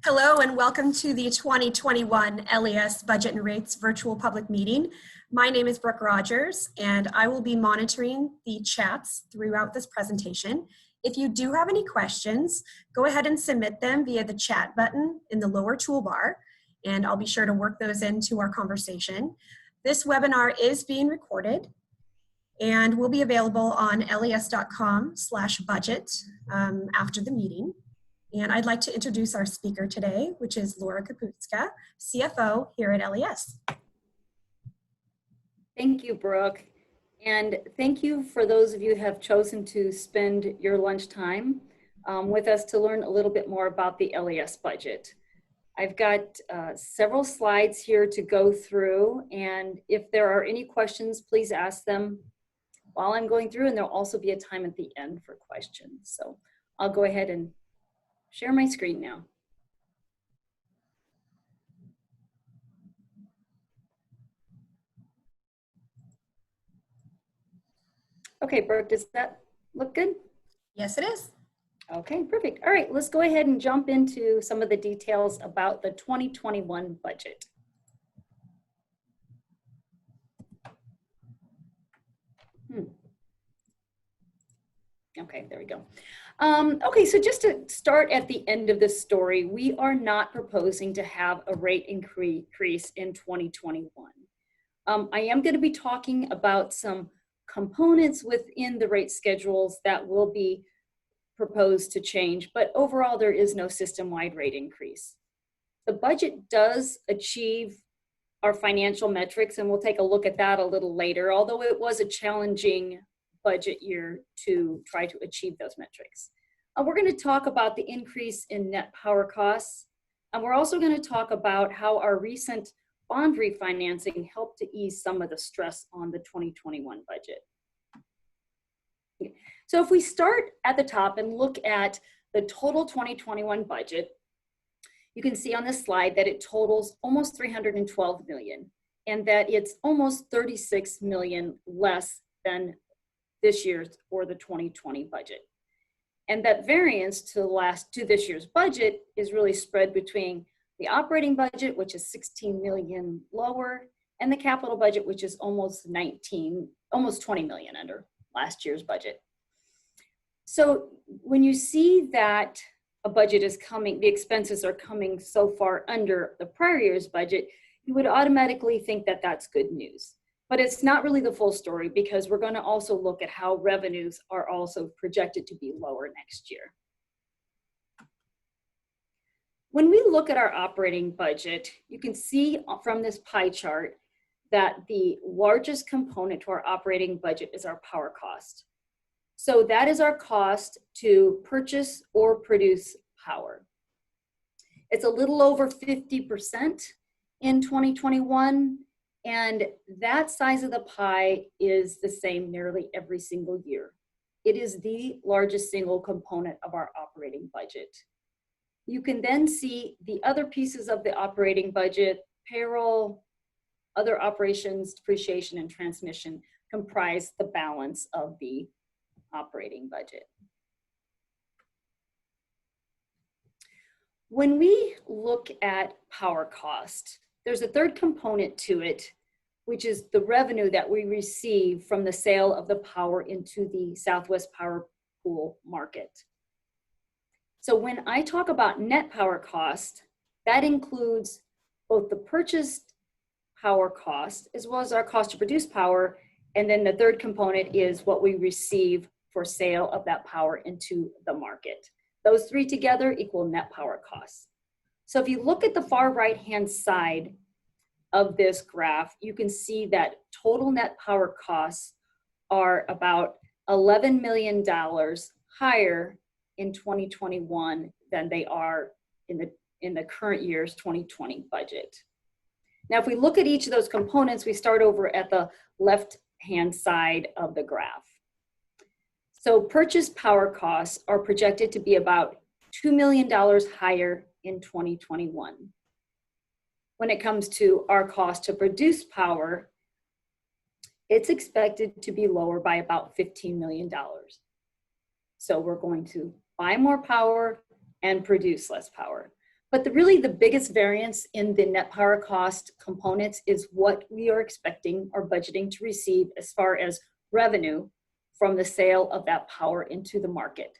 Hello and welcome to the 2021 LES Budget and Rates virtual public meeting. My name is Brooke Rogers and I will be monitoring the chats throughout this presentation. If you do have any questions, go ahead and submit them via the chat button in the lower toolbar, and I'll be sure to work those into our conversation. This webinar is being recorded and will be available on les.com/budget after the meeting. And I'd like to introduce our speaker today, which is Laura Kapustka, CFO here at LES. Thank you, Brooke. And thank you for those of you who have chosen to spend your lunchtime with us to learn a little bit more about the LES budget. I've got several slides here to go through, and if there are any questions, please ask them while I'm going through, and there'll also be a time at the end for questions. So I'll go ahead and share my screen now. Okay, Brooke, does that look good? Yes, it is. Okay, perfect. All right, let's go ahead and jump into some of the details about the 2021 budget. Okay, there we go. Okay, so just to start at the end of the story, we are not proposing to have a rate increase in 2021. I am going to be talking about some components within the rate schedules that will be proposed to change, but overall there is no system-wide rate increase. The budget does achieve our financial metrics, and we'll take a look at that a little later, although it was a challenging budget year to try to achieve those metrics. We're going to talk about the increase in net power costs, and we're also going to talk about how our recent bond refinancing helped to ease some of the stress on the 2021 budget. So if we start at the top and look at the total 2021 budget, you can see on this slide that it totals almost $312 million, and that it's almost $36 million less than this year's or the 2020 budget. And that variance to this year's budget is really spread between the operating budget, which is $16 million lower, and the capital budget, which is almost $20 million under last year's budget. So when you see that a budget is coming, the expenses are coming so far under the prior year's budget, you would automatically think that that's good news. But it's not really the full story, because we're going to also look at how revenues are also projected to be lower next year. When we look at our operating budget, you can see from this pie chart that the largest component to our operating budget is our power cost. So that is our cost to purchase or produce power. It's a little over 50% in 2021. And that size of the pie is the same nearly every single year. It is the largest single component of our operating budget. You can then see the other pieces of the operating budget: payroll, other operations, depreciation, and transmission comprise the balance of the operating budget. When we look at power cost, there's a third component to it, which is the revenue that we receive from the sale of the power into the Southwest Power Pool market. So when I talk about net power cost, that includes both the purchased power cost as well as our cost to produce power, and then the third component is what we receive for sale of that power into the market. Those three together equal net power costs. So if you look at the far right-hand side of this graph, you can see that total net power costs are about $11 million higher in 2021 than they are in the current year's 2020 budget. Now, if we look at each of those components, we start over at the left-hand side of the graph. So purchased power costs are projected to be about $2 million higher in 2021. When it comes to our cost to produce power, it's expected to be lower by about $15 million. So we're going to buy more power and produce less power. But really the biggest variance in the net power cost components is what we are expecting or budgeting to receive as far as revenue from the sale of that power into the market.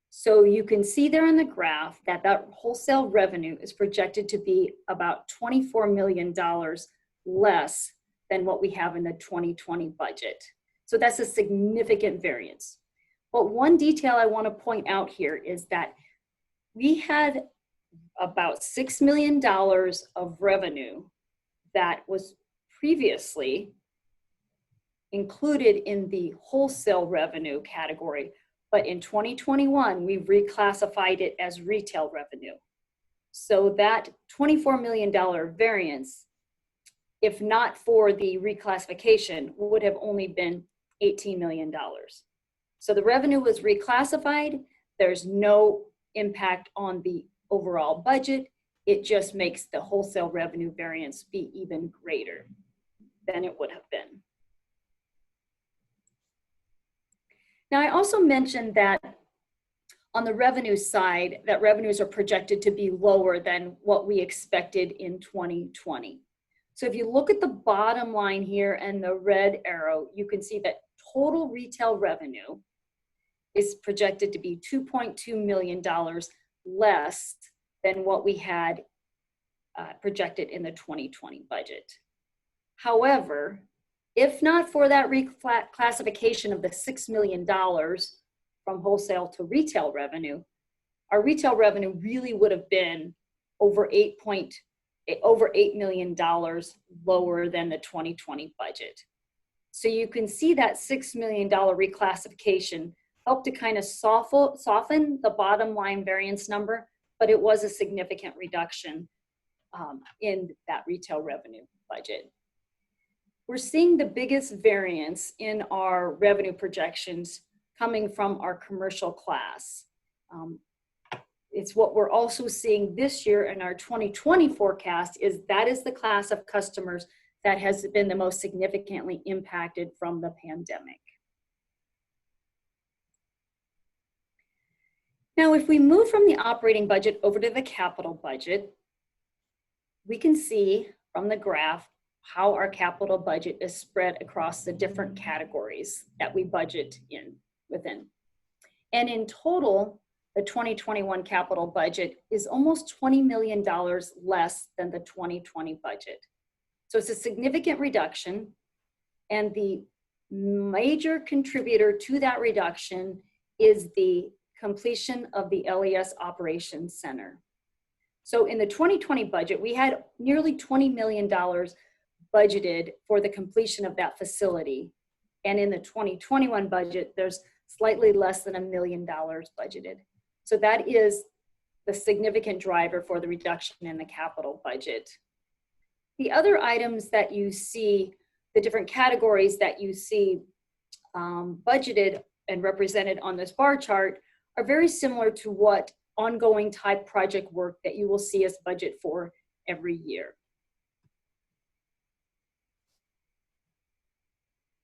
So you can see there on the graph that that wholesale revenue is projected to be about $24 million less than what we have in the 2020 budget. So that's a significant variance. But one detail I want to point out here is that we had about $6 million of revenue that was previously included in the wholesale revenue category, but in 2021, we've reclassified it as retail revenue. So that $24 million variance, if not for the reclassification, would have only been $18 million. So the revenue was reclassified. There's no impact on the overall budget. It just makes the wholesale revenue variance be even greater than it would have been. Now, I also mentioned that on the revenue side, that revenues are projected to be lower than what we expected in 2020. So if you look at the bottom line here and the red arrow, you can see that total retail revenue is projected to be $2.2 million less than what we had projected in the 2020 budget. However, if not for that reclassification of the $6 million from wholesale to retail revenue, our retail revenue really would have been over $8 million lower than the 2020 budget. So you can see that $6 million reclassification helped to kind of soften the bottom line variance number, but it was a significant reduction in that retail revenue budget. We're seeing the biggest variance in our revenue projections coming from our commercial class. It's what we're also seeing this year in our 2020 forecast is that is the class of customers that has been the most significantly impacted from the pandemic. Now, if we move from the operating budget over to the capital budget, we can see from the graph how our capital budget is spread across the different categories that we budget within. And in total, the 2021 capital budget is almost $20 million less than the 2020 budget. So it's a significant reduction, and the major contributor to that reduction is the completion of the LES Operations Center. So in the 2020 budget, we had nearly $20 million budgeted for the completion of that facility. And in the 2021 budget, there's slightly less than $1 million budgeted. So that is the significant driver for the reduction in the capital budget. The other items that you see, the different categories that you see budgeted and represented on this bar chart are very similar to what ongoing type project work that you will see us budget for every year.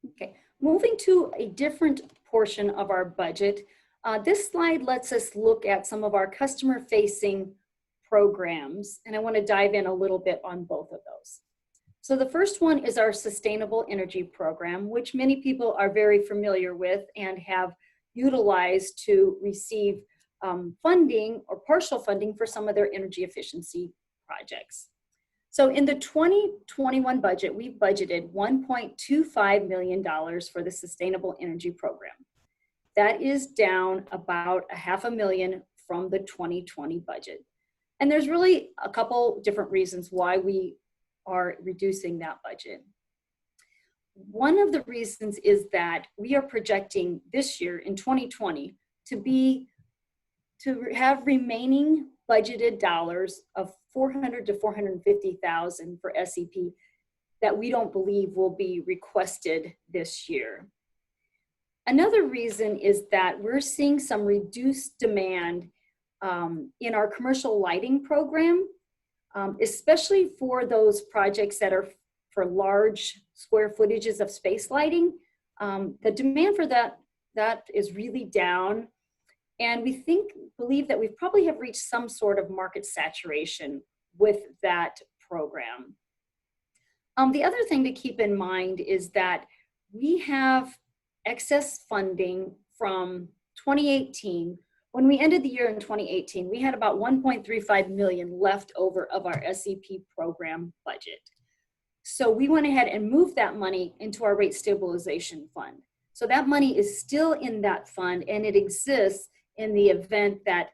Okay, moving to a different portion of our budget, this slide lets us look at some of our customer-facing programs, and I want to dive in a little bit on both of those. So the first one is our Sustainable Energy Program, which many people are very familiar with and have utilized to receive funding or partial funding for some of their energy efficiency projects. So in the 2021 budget, we budgeted $1.25 million for the Sustainable Energy Program. That is down about $500,000 from the 2020 budget. And there's really a couple different reasons why we are reducing that budget. One of the reasons is that we are projecting this year in 2020 to have remaining budgeted dollars of $400,000 to $450,000 for SEP that we don't believe will be requested this year. Another reason is that we're seeing some reduced demand in our commercial lighting program, especially for those projects that are for large square footages of space lighting. The demand for that is really down. And we believe that we probably have reached some sort of market saturation with that program. The other thing to keep in mind is that we have excess funding from 2018. When we ended the year in 2018, we had about 1.35 million left over of our SEP program budget. So we went ahead and moved that money into our rate stabilization fund. So that money is still in that fund, and it exists in the event that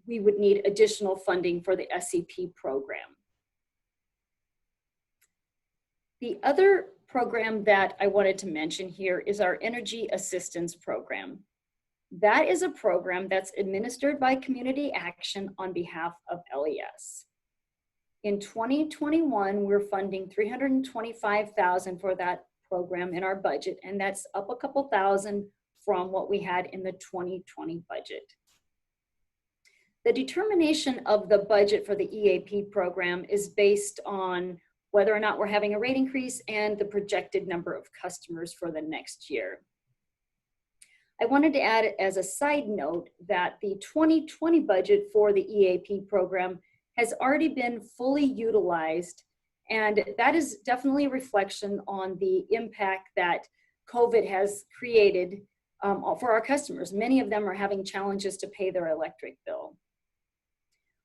we would need additional funding for the SEP program. The other program that I wanted to mention here is our Energy Assistance Program. That is a program that's administered by Community Action on behalf of LES. In 2021, we're funding $325,000 for that program in our budget, and that's up a couple thousand from what we had in the 2020 budget. The determination of the budget for the EAP program is based on whether or not we're having a rate increase and the projected number of customers for the next year. I wanted to add as a side note that the 2020 budget for the EAP program has already been fully utilized, and that is definitely a reflection on the impact that COVID has created for our customers. Many of them are having challenges to pay their electric bill.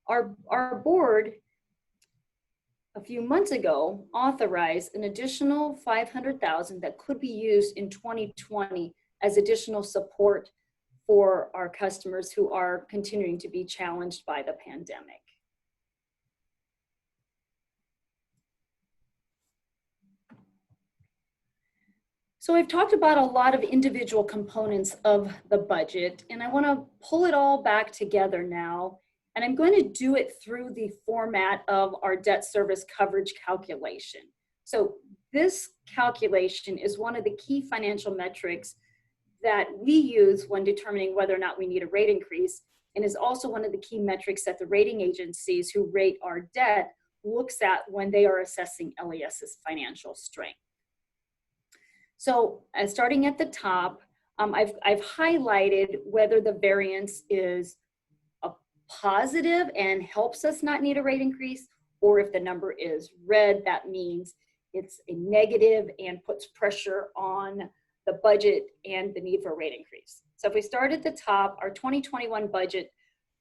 Our board a few months ago authorized an additional $500,000 that could be used in 2020 as additional support for our customers who are continuing to be challenged by the pandemic. So I've talked about a lot of individual components of the budget, and I want to pull it all back together now. And I'm going to do it through the format of our debt service coverage calculation. So this calculation is one of the key financial metrics that we use when determining whether or not we need a rate increase, and is also one of the key metrics that the rating agencies who rate our debt looks at when they are assessing LES's financial strength. So starting at the top, I've highlighted whether the variance is a positive and helps us not need a rate increase, or if the number is red, that means it's a negative and puts pressure on the budget and the need for a rate increase. So if we start at the top, our 2021 budget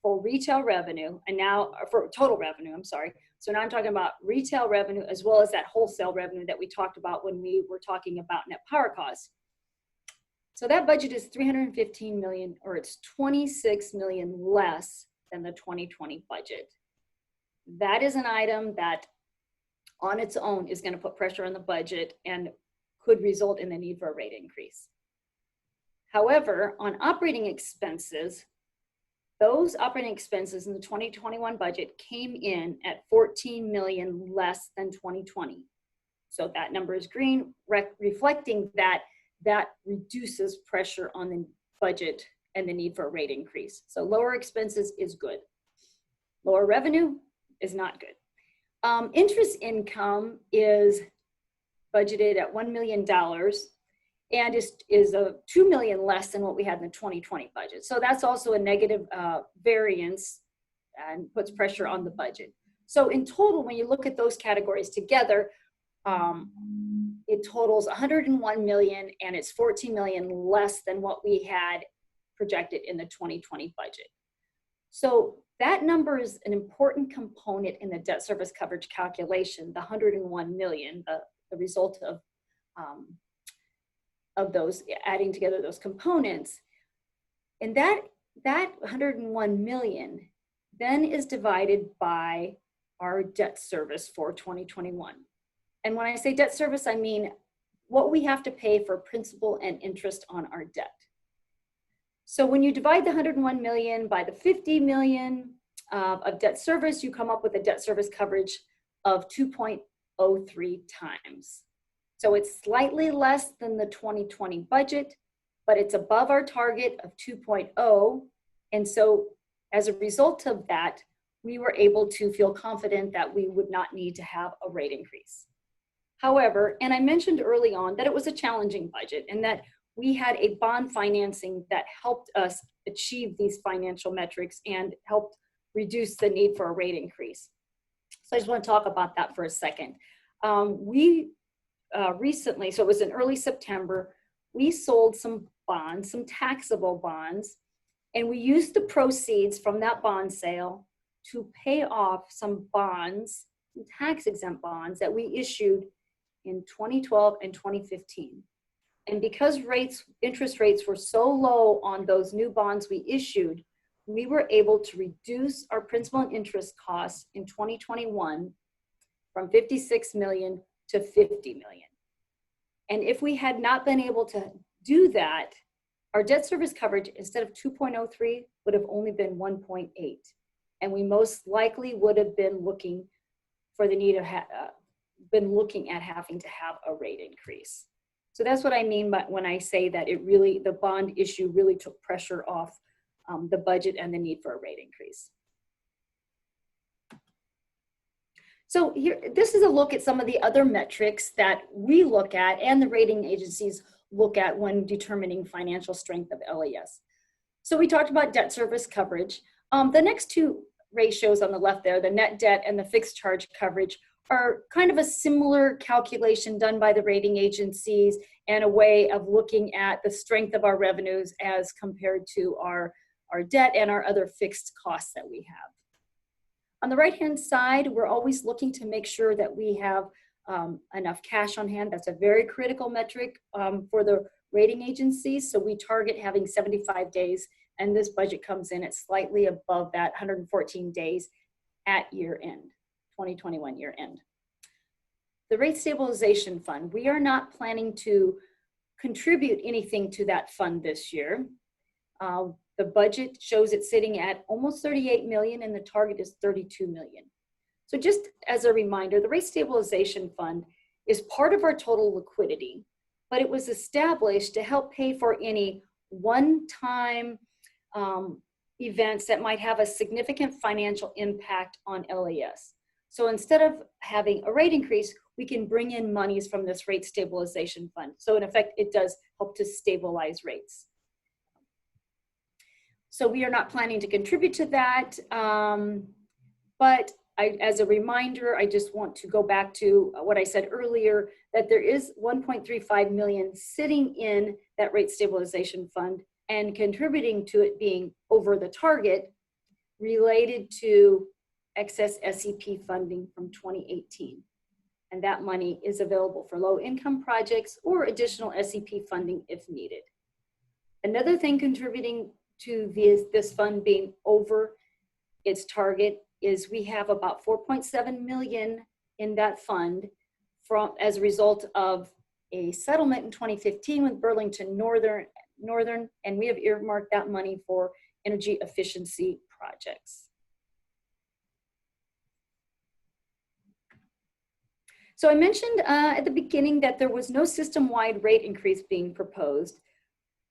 for retail revenue, and now for total revenue, I'm sorry. So now I'm talking about retail revenue as well as that wholesale revenue that we talked about when we were talking about net power costs. So that budget is $315 million, or it's $26 million less than the 2020 budget. That is an item that on its own is going to put pressure on the budget and could result in the need for a rate increase. However, on operating expenses, those operating expenses in the 2021 budget came in at $14 million less than 2020. So that number is green, reflecting that reduces pressure on the budget and the need for a rate increase. So lower expenses is good. Lower revenue is not good. Interest income is budgeted at $1 million and is a $2 million less than what we had in the 2020 budget. So that's also a negative variance and puts pressure on the budget. So in total, when you look at those categories together, it totals $101 million, and it's $14 million less than what we had projected in the 2020 budget. So that number is an important component in the debt service coverage calculation, the $101 million, the result of those, adding together those components. And that $101 million then is divided by our debt service for 2021. And when I say debt service, I mean what we have to pay for principal and interest on our debt. So when you divide the $101 million by the $50 million of debt service, you come up with a debt service coverage of 2.03 times. So it's slightly less than the 2020 budget, but it's above our target of 2.0. And so as a result of that, we were able to feel confident that we would not need to have a rate increase. However, and I mentioned early on that it was a challenging budget and that we had a bond financing that helped us achieve these financial metrics and helped reduce the need for a rate increase. So I just want to talk about that for a second. We recently, so it was in early September, we sold some bonds, some taxable bonds, and we used the proceeds from that bond sale to pay off some bonds, tax-exempt bonds that we issued in 2012 and 2015. And because interest rates were so low on those new bonds we issued, we were able to reduce our principal and interest costs in 2021 from 56 million to 50 million. And if we had not been able to do that, our debt service coverage, instead of 2.03, would have only been 1.8. And we most likely would have been looking for the need of looking at having to have a rate increase. So that's what I mean by when I say that the bond issue really took pressure off the budget and the need for a rate increase. So here, this is a look at some of the other metrics that we look at and the rating agencies look at when determining financial strength of LES. So we talked about debt service coverage. The next two ratios on the left there, the net debt and the fixed charge coverage, are kind of a similar calculation done by the rating agencies and a way of looking at the strength of our revenues as compared to our debt and our other fixed costs that we have. On the right-hand side, we're always looking to make sure that we have enough cash on hand. That's a very critical metric for the rating agencies. So we target having 75 days, and this budget comes in at slightly above that, 114 days at year end, 2021 year end. The rate stabilization fund, we are not planning to contribute anything to that fund this year. The budget shows it sitting at almost 38 million and the target is 32 million. So just as a reminder, the rate stabilization fund is part of our total liquidity, but it was established to help pay for any one-time events that might have a significant financial impact on LES. So instead of having a rate increase, we can bring in monies from this rate stabilization fund. So in effect, it does help to stabilize rates. So we are not planning to contribute to that, but as a reminder, I just want to go back to what I said earlier, that there is 1.35 million sitting in that rate stabilization fund and contributing to it being over the target related to excess SEP funding from 2018. And that money is available for low income projects or additional SEP funding if needed. Another thing contributing to this fund being over its target is we have about 4.7 million in that fund as a result of a settlement in 2015 with Burlington Northern, and we have earmarked that money for energy efficiency projects. So I mentioned at the beginning that there was no system-wide rate increase being proposed,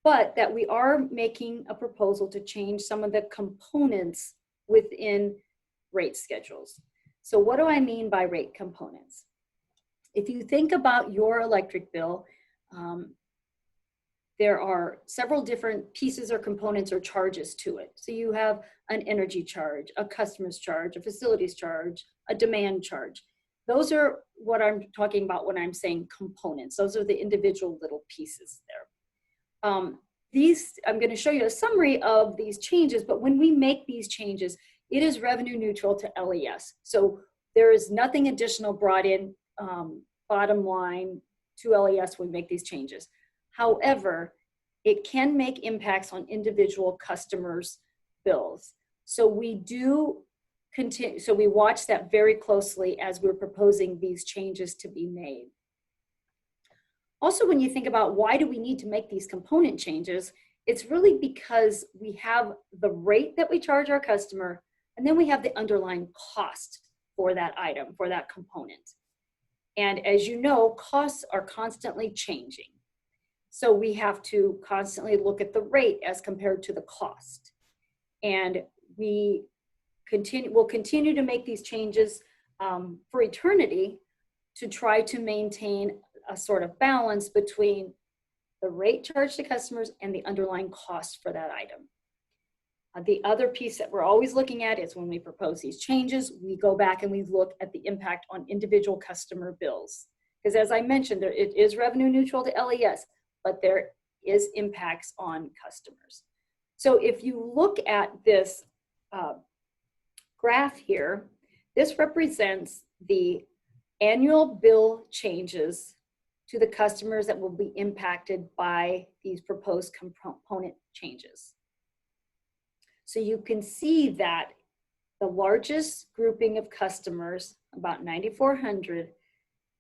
but that we are making a proposal to change some of the components within rate schedules. So what do I mean by rate components? If you think about your electric bill, there are several different pieces or components or charges to it. So you have an energy charge, a customer's charge, a facilities charge, a demand charge. Those are what I'm talking about when I'm saying components. Those are the individual little pieces there. I'm going to show you a summary of these changes, but when we make these changes, it is revenue neutral to LES. So there is nothing additional brought in bottom line to LES when we make these changes. However, it can make impacts on individual customers' bills. So we do continue, so we watch that very closely as we're proposing these changes to be made. Also, when you think about why do we need to make these component changes, it's really because we have the rate that we charge our customer, and then we have the underlying cost for that item, for that component. And as you know, costs are constantly changing. So we have to constantly look at the rate as compared to the cost. And we will continue to make these changes for eternity to try to maintain a sort of balance between the rate charged to customers and the underlying cost for that item. The other piece that we're always looking at is when we propose these changes, we go back and we look at the impact on individual customer bills. Because as I mentioned, it is revenue neutral to LES, but there is impacts on customers. So if you look at this graph here, this represents the annual bill changes to the customers that will be impacted by these proposed component changes. So you can see that the largest grouping of customers, about 9,400,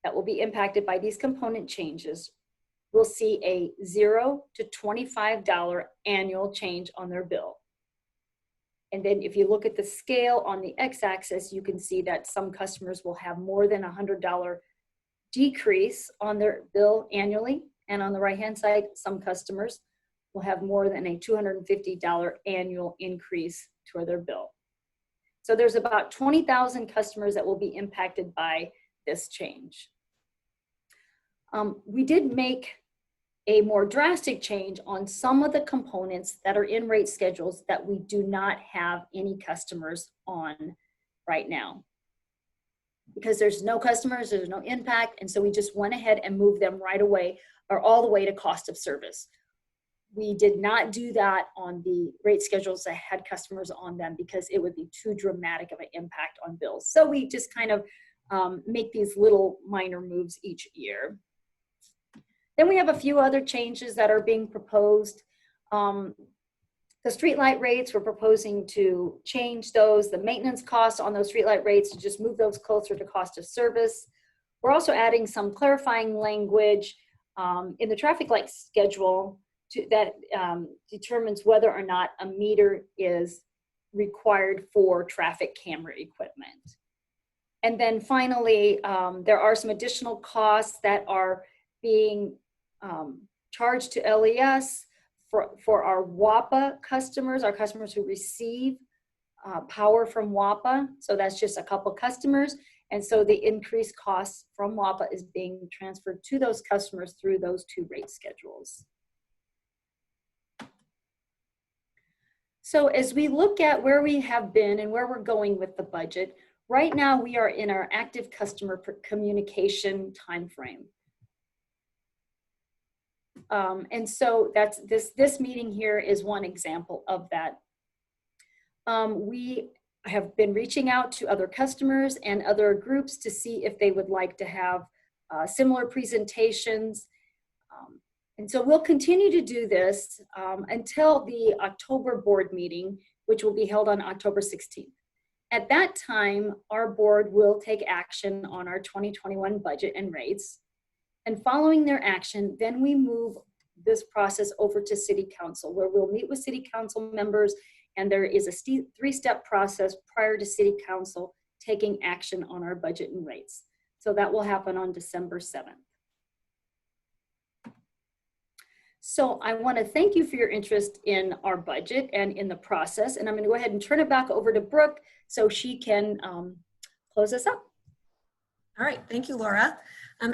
that will be impacted by these component changes will see a $0 to $25 annual change on their bill. And then if you look at the scale on the x-axis, you can see that some customers will have more than $100 decrease on their bill annually. And on the right-hand side, some customers will have more than a $250 annual increase to their bill. So there's about 20,000 customers that will be impacted by this change. We did make a more drastic change on some of the components that are in rate schedules that we do not have any customers on right now. Because there's no customers, there's no impact, and so we just went ahead and moved them right away or all the way to cost of service. We did not do that on the rate schedules that had customers on them because it would be too dramatic of an impact on bills. So we just kind of make these little minor moves each year. Then we have a few other changes that are being proposed. The streetlight rates, we're proposing to change those, the maintenance costs on those streetlight rates, to just move those closer to cost of service. We're also adding some clarifying language in the traffic light schedule that determines whether or not a meter is required for traffic camera equipment. And then finally, there are some additional costs that are being charged to LES for our WAPA customers, our customers who receive power from WAPA. So that's just a couple customers. And so the increased costs from WAPA is being transferred to those customers through those two rate schedules. So as we look at where we have been and where we're going with the budget, right now we are in our active customer communication timeframe. And so that's this meeting here is one example of that. We have been reaching out to other customers and other groups to see if they would like to have similar presentations. And so we'll continue to do this until the October board meeting, which will be held on October 16th. At that time, our board will take action on our 2021 budget and rates. And following their action, then we move this process over to City Council, where we'll meet with City Council members, and there is a three-step process prior to City Council taking action on our budget and rates. So that will happen on December 7th. So I want to thank you for your interest in our budget and in the process, and I'm going to go ahead and turn it back over to Brooke so she can close us up. All right, thank you, Laura.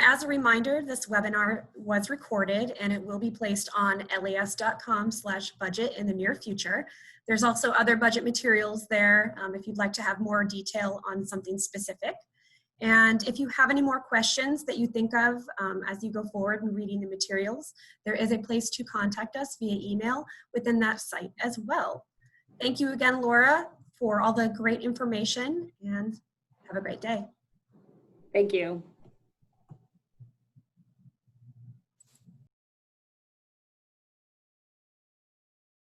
As a reminder, this webinar was recorded and it will be placed on les.com/budget in the near future. There's also other budget materials there if you'd like to have more detail on something specific. And if you have any more questions that you think of as you go forward in reading the materials, there is a place to contact us via email within that site as well. Thank you again, Laura, for all the great information, and have a great day. Thank you.